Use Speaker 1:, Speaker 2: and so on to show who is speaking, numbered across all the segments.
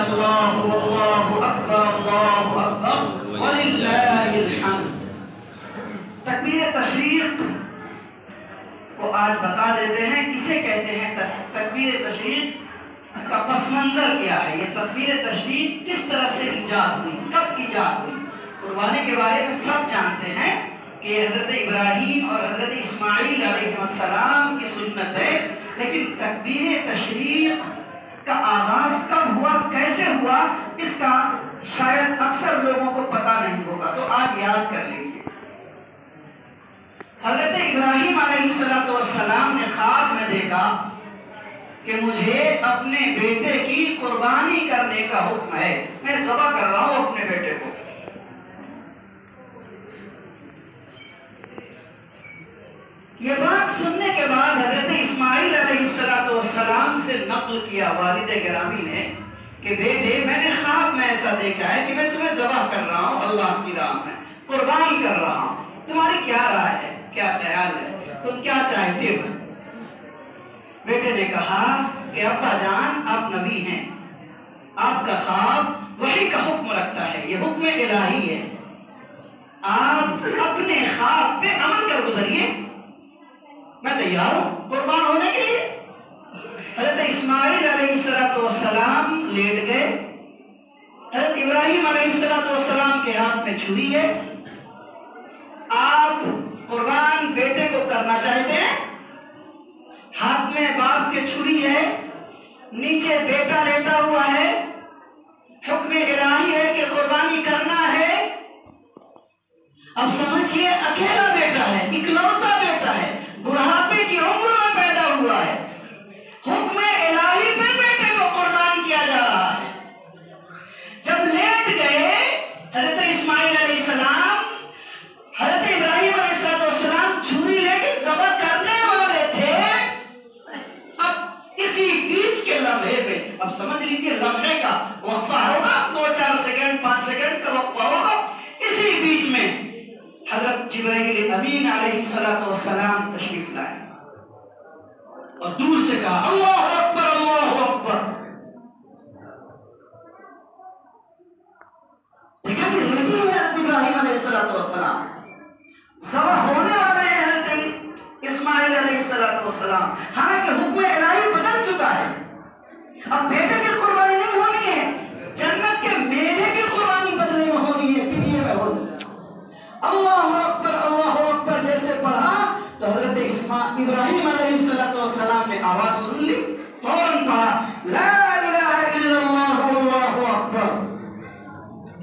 Speaker 1: اللہ واللہ اکبر اللہ اکبر وللہ الحمد۔ تکبیر تشریق کو آج بتا دیتے ہیں کسے کہتے ہیں۔ تکبیر تشریق کا پس منظر کیا ہے، یہ تکبیر تشریق کس طرح سے ایجاد ہوئی، کب ایجاد ہوئی۔ قربانی کے بارے میں سب جانتے ہیں کہ حضرت ابراہیم اور حضرت اسماعیل علیہ السلام کی سنت ہے، لیکن تکبیر تشریق کا آغاز کب ہوا، کیسے ہوا، اس کا شاید اکثر لوگوں کو پتہ نہیں ہوگا، تو آج یاد کر لیجیے۔ حضرت ابراہیم علیہ السلام نے خواب میں دیکھا کہ مجھے اپنے بیٹے کی قربانی کرنے کا حکم ہے، میں ذبح کر رہا ہوں اپنے بیٹے کو۔ یہ بات سننے کے بعد حضرت اسماعیل علیہ السلام سے نقل کیا والد گرامی نے کہ بیٹے میں نے خواب میں ایسا دیکھا ہے کہ میں تمہیں ذبح کر رہا ہوں، اللہ کی راہ میں قربان کر رہا ہوں، تمہاری کیا رائے ہے، کیا خیال ہے، تم کیا چاہتے ہو؟ بیٹے نے کہا کہ ابا جان آپ نبی ہیں، آپ کا خواب وحی کا حکم رکھتا ہے، یہ حکم الہی ہے، آپ اپنے خواب پہ عمل کر گزریے، میں تیار ہوں قربان ہونے کے لیے۔ حضرت اسماعیل علیہ السلام لیٹ گئے، حضرت ابراہیم علیہ السلام کے ہاتھ میں چھری ہے، آپ قربان بیٹے کو کرنا چاہتے ہیں، ہاتھ میں باپ کے چھری ہے، نیچے بیٹا لیٹا ہوا ہے، حکم الہی ہے کہ قربانی کرنا ہے۔ اب سمجھئے اکیلا بیٹا ہے، اکلوتا بیٹا ہے، بڑھاپے کی عمر میں پیدا ہوا ہے، حکم الہی پہ بیٹے کو قربان کیا جا رہا ہے۔ جب لیٹ گئے حضرت اسماعیل علیہ السلام، حضرت ابراہیم علیہ السلام چھری لے کے ذبح کرنے والے تھے، اب اسی بیچ کے لمحے پہ، اب سمجھ لیجئے لمحے کا وقفہ ہوگا، 2-4 سیکنڈ 5 سیکنڈ کا وقفہ ہوگا، اسی بیچ میں حضرت جبرائیل امین علیہ السلام تشریف لائے اور دور سے کہا اللہ اکبر اللہ اکبر۔ دیکھا کہ ریڈی ہے حضرت ابراہیم علیہ السلام، ذبح ہونے والے ہیں حضرت اسماعیل علیہ السلام، حالانکہ حکم الہی بدل چکا ہے، اب بیٹے کی قربانی نہیں ہونی ہے، جنت کے میوے کی قربانی بدلے میں ہونی ہے، فدیے میں ہونی ہے۔ اللہ اکبر جیسے پڑھا تو حضرت ابراہیم علیہ السلام نے آواز سن لی، فوراً پڑھا لا الہ الا اللہ واللہ اکبر۔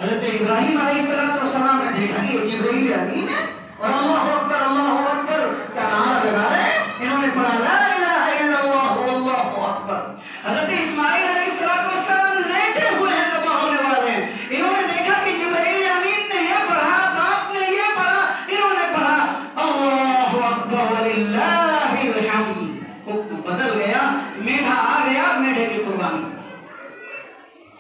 Speaker 1: حضرت ابراہیم علیہ السلام نے دیکھا کہ یہ جبرائیل امین ہے اور اللہ اکبر کا نعرہ لگا رہے ہیں، انہوں نے پڑھا لا الہ الا اللہ واللہ اکبر۔ حضرت اسماعیل علیہ السلام لیٹے ہوئے ہیں، ذبح ہونے والے ہیں، انہوں نے دیکھا کہ جبرائیل امین نے یہ پڑھا، باپ نے یہ پڑھا، انہوں نے پڑھا اللہ اکبر وللہ الحمد۔ حکم بدل گیا، میڈھا آ گیا، میڈھے کی قربانی۔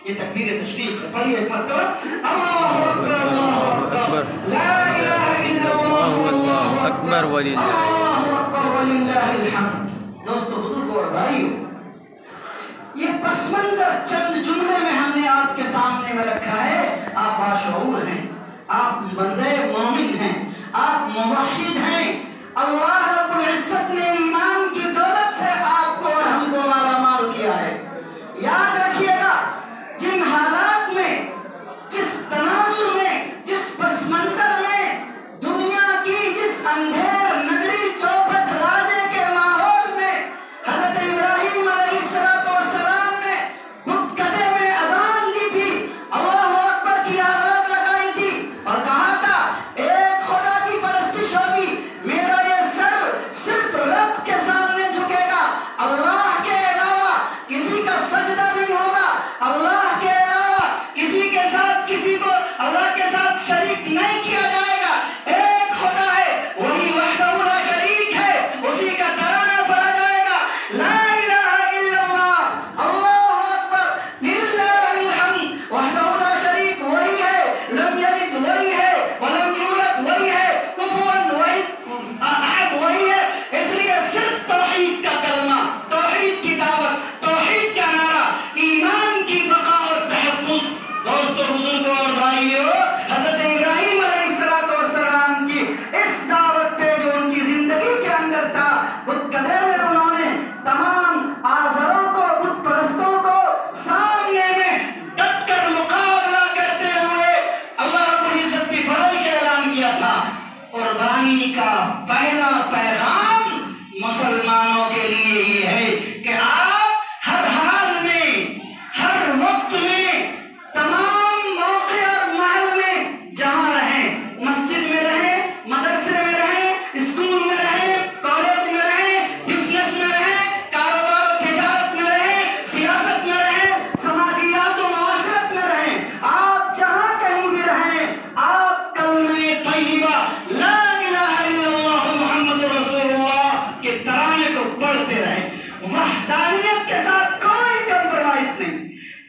Speaker 1: یہ تکبیر تشریق ہے، پڑھیے ایک مرتبہ اللہ اکبر لا الہ الا اللہ واللہ اکبر وللہ الحمد۔ دوستو بزرگوں اور بھائیو، یہ پس منظر چند جملے میں ہم نے آپ کے سامنے میں رکھا ہے۔ آپ باشعور ہیں، آپ بندے مومن ہیں، آپ موحد ہیں، اللہ رب العزت نے ایمان کی دولت سے آپ کو اور ہم کو مالا مال کیا ہے۔ یاد رکھیے گا جن حالات میں، جس تناظر میں، جس پس منظر میں، دنیا کی جس اندھیر نگری چوپٹ راجے کے ماحول میں حضرت ابراہیم علیہ السلام نے بت کدے میں اذان دی تھی، اللہ اکبر کی آواز لگائی تھی اور کہا تھا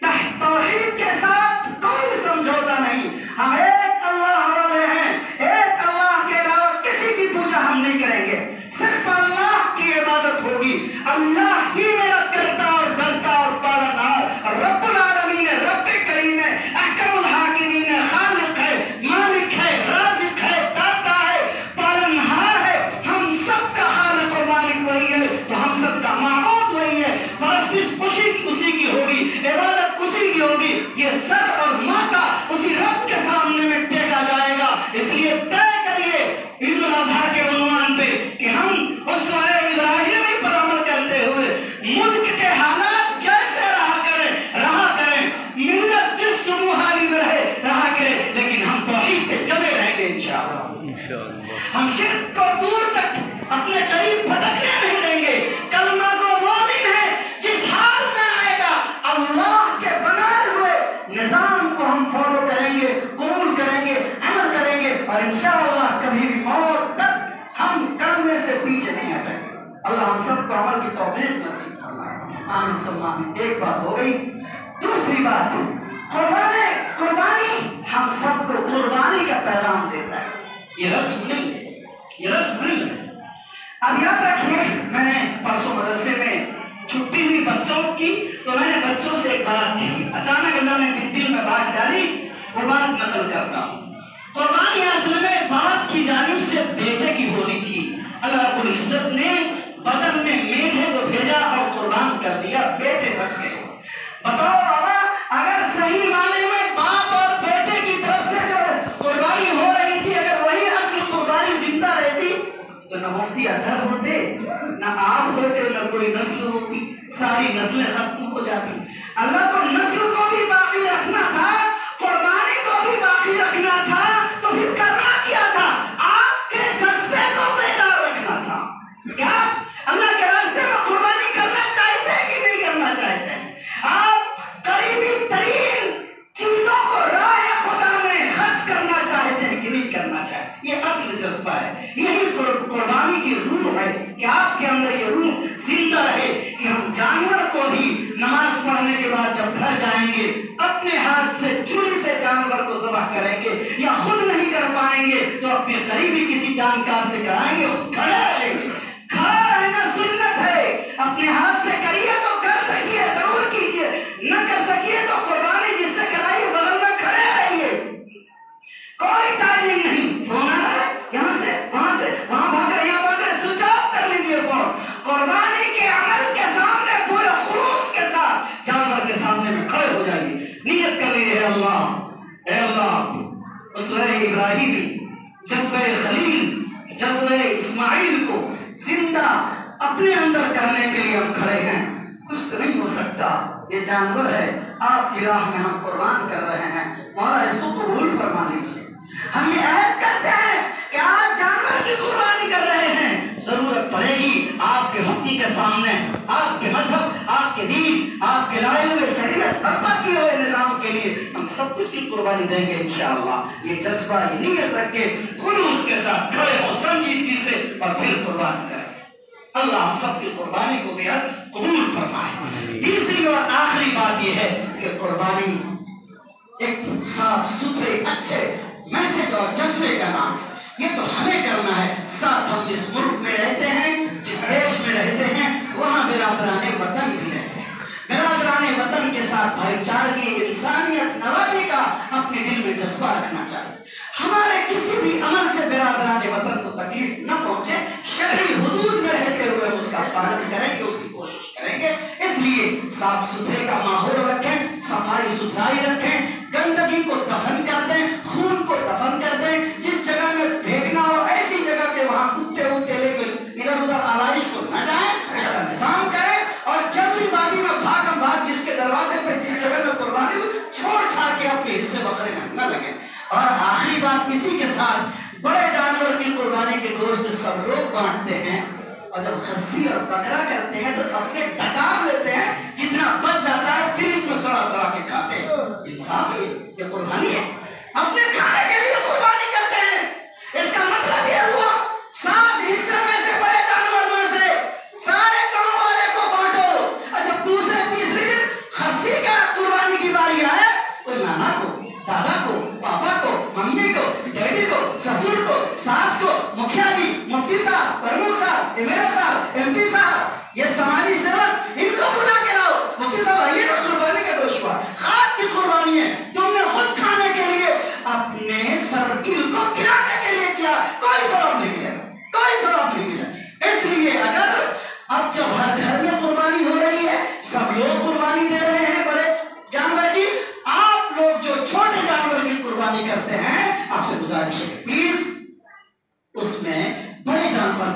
Speaker 1: توحید کے ساتھ کوئی سمجھوتا نہیں. ہم ایک اللہ والے ہیں, ایک اللہ کے علاوہ کسی کی پوجا ہم نہیں کریں گے, صرف اللہ کی عبادت ہوگی. اللہ ہی میرا کرتا اور دلتا اور پالنہار رب العالمین ہے, رب کریم ہے, احکم الحاکمین ہے, خالق ہے, مالک ہے, رازق ہے, داتا ہے, پالنہار ہے. ہم سب کا خالق اور مالک وہی ہے, تو ہم سب کا معبود وہی ہے. پرستش اسی کی ہوگی, عبادت اسی کی ہوگی. یہ سر اور ماتھا اسی رب کے سامنے میں ٹیکا جائے گا. اس لیے طے کریے عید الاضحیٰ کے عنوان پہ کہ ہم اسوہ ابراہیمی پر عمل کرتے ہوئے ملک کے حالات جیسے رہا کریں, ملت جس سمو حالی میں رہا کرے, لیکن ہم توحید پہ جمے رہیں گے انشاءاللہ. ہم شرک کو دور تک اپنے قریب بھٹکنے نہیں دیں گے. کلمہ گو مومن ہے, جس حال میں آئے گا اللہ کے بنائے ہوئے نظام کو ہم فالو کریں گے, قبول کریں گے, عمل کریں گے, اور انشاءاللہ کبھی بھی موت تک ہم کلمے سے پیچھے نہیں ہٹیں گے. اللہ ہم سب کو عمل کی توفیق نصیب فرمائے. آمین ثم آمین. ایک بات ہو گئی. دوسری بات, قربانی ہم سب کو قربانی کا پیغام دیتا ہے. یہ رسم نہیں ہے, یہ رسم نہیں ہے. اب یاد رکھیے, میں نے پرسوں مدرسے میں چھٹی ہوئی بچوں کی, تو میں نے بچوں سے ایک بات کہی, اچانک اللہ نے دل میں بات ڈالی, وہ بات نقل کرتا ہوں. قربانی اصل میں باپ کی جانب سے بیٹے کی ہونی تھی. اللہ رب العزت نے بدن میں میڈے کو بھیجا اور قربان کر دیا, بیٹے بچ گئے. بتاؤ بابا, اگر صحیح معنی میں باپ اور بیٹے کی طرف سے جو قربانی ہو رہی تھی, اگر وہی اصل قربانی زندہ رہتی تو نہ مفتی اطہر ہوتے, نہ آپ ہوتے, نہ کوئی نسل ہوتی, ساری نسلیں ختم ہو جاتی. اللہ کو نسل کو بھی باقی رکھنا تھا, قربانی کو بھی باقی رکھنا تھا, تو پھر کرنا کیا تھا؟ آپ کے جذبے کو بیدار رکھنا تھا. کیا اللہ کے راستے میں قربانی کرنا چاہتے ہیں کہ نہیں کرنا چاہتے ہیں؟ آپ قریبی ترین چیزوں کو راہ خدا میں خرچ کرنا چاہتے ہیں کہ نہیں کرنا چاہتے؟ یہ اصل جذبہ ہے, یہی قربانی کی روح ہے کہ آپ کے اندر یہ روح زندہ رہے کہ ہم جانور کو بھی نماز پڑھنے کے بعد جب گھر جائیں گے اپنے ہاتھ سے چوری سے جانور کو ذبح کریں گے, یا خود نہیں کر پائیں گے تو اپنے قریبی کسی جانکار سے کرائیں گے, خود کھڑے رہیں گے. کھڑا رہنا سنت ہے, اپنے ہاتھ سے کریے تو کر سکیے ضرور کیجیے, نہ کر سکیے تو قربانی جس سے کرائیے بغل میں کھڑے رہیے. کوئی ٹائمنگ نہیں, فون آ رہا ہے یہاں سے وہاں بھاگ رہے, یہاں بھاگ رہے, سوئچ آف کر لیجیے فون. قربانی کے عمل کے سامنے پورے خلوص کے ساتھ جانور کے سامنے میں کھڑے ہو جائیے, نیت کر لیجیے, اے اللہ اسوہ ابراہیمی, جذبہ خلیل, جذبہ اسماعیل کو زندہ اپنے اندر کرنے کے لیے ہم کھڑے ہیں. کچھ تو نہیں ہو سکتا, یہ جانور ہے, آپ کی راہ میں ہم قربان کر رہے ہیں, مولا اس کو قبول فرما لیجیے. ہم یہ عہد کرتے ہیں کہ آپ جانور کی قربانی کر رہے ہیں, ضرورت پڑے گی آپ کے حکم کے سامنے, آپ کے مذہب, آپ کے دین, آپ کے لائے ہوئے شریعت برپا کیے ہوئے نظام کے لیے ہم سب کچھ کی قربانی دیں گے انشاءاللہ. یہ جذبہ, یہ نیت رکھ کے خلوص کے ساتھ کھڑے ہو سنجیدگی سے, اور پھر قربان کریں. اللہ ہم سب کی قربانی کو بھی قبول فرمائے. تیسری اور آخری بات یہ ہے کہ قربانی ایک صاف ستھرے اچھے میسج اور جذبے کا نام ہے. یہ تو ہمیں کرنا ہے, ساتھ ہم جس ملک میں رہتے ہیں, جس دیش میں رہتے ہیں, وہاں برادران وطن بھی رہتے ہیں. برادران وطن کے ساتھ بھائی چارگی, انسانیت نوازی کا اپنے دل میں جذبہ رکھنا چاہیے. ہمارے کسی بھی عمل سے برادران وطن کو تکلیف نہ پہنچے, شرعی حدود میں رہتے ہوئے اس کا پالن کریں گے, اس کی کوشش کریں گے. اس لیے صاف ستھرے کا ماحول رکھیں, صفائی ستھرائی رکھیں, گندگی کو دفن کر دیں, خون کو دفن کر دیں. جس جگہ میں پھینکنا ہو ایسی جگہ کے وہاں کتے وتے لے کے ادھر ادھر آرائش کو نہ جائیں, اس کا نظام کریں. اور جلدی بازی میں بھاگم بھاگ جس کے دروازے پہ جس جگہ میں قربانی ہو چھوڑ چھاڑ کے اپنے حصے بکرے میں نہ لگیں. اور آخری بات اسی کے ساتھ, بڑے جانور کی قربانی کے گوشت سب لوگ بانٹتے ہیں, اور جب خصی اور بکرا کرتے ہیں تو اپنے ڈکار لیتے ہیں, جتنا بچ جاتا ہے فریج میں سڑا سڑا کے کھاتے ہیں. انصاف ہے, یہ قربانی ہے, اپنے کھانے کے لیے قربانی کرتے ہیں. اس کا مطلب یہ ہوا 7 حصے میں سے بڑے جانور میں سے سارے کماں والے کو بانٹو, اور جب دوسرے تیسرے دن خصی کا قربانی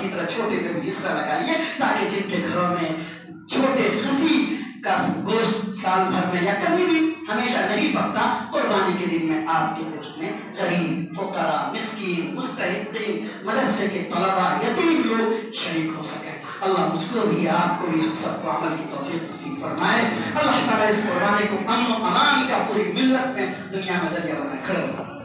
Speaker 1: کی طرح چھوٹے پہ بھی حصہ لگائیے، تاکہ جن کے گھروں میں چھوٹے خصی کا گوشت سال بھر میں یا کبھی بھی ہمیشہ نہیں پکتا، قربانی کے دن میں آپ کے گوشت میں غریب، فقراء، مسکین، مستحقین، مدرسے کے طلباء، یتیم لوگ شریک ہو سکیں۔ اللہ مجھ کو بھی آپ کو بھی ہم سب کو عمل کی توفیق نصیب فرمائے۔ اللہ تعالیٰ اس قربانی کو امن و امان کا پوری ملت میں دنیا میں ذریعہ بنا کھڑا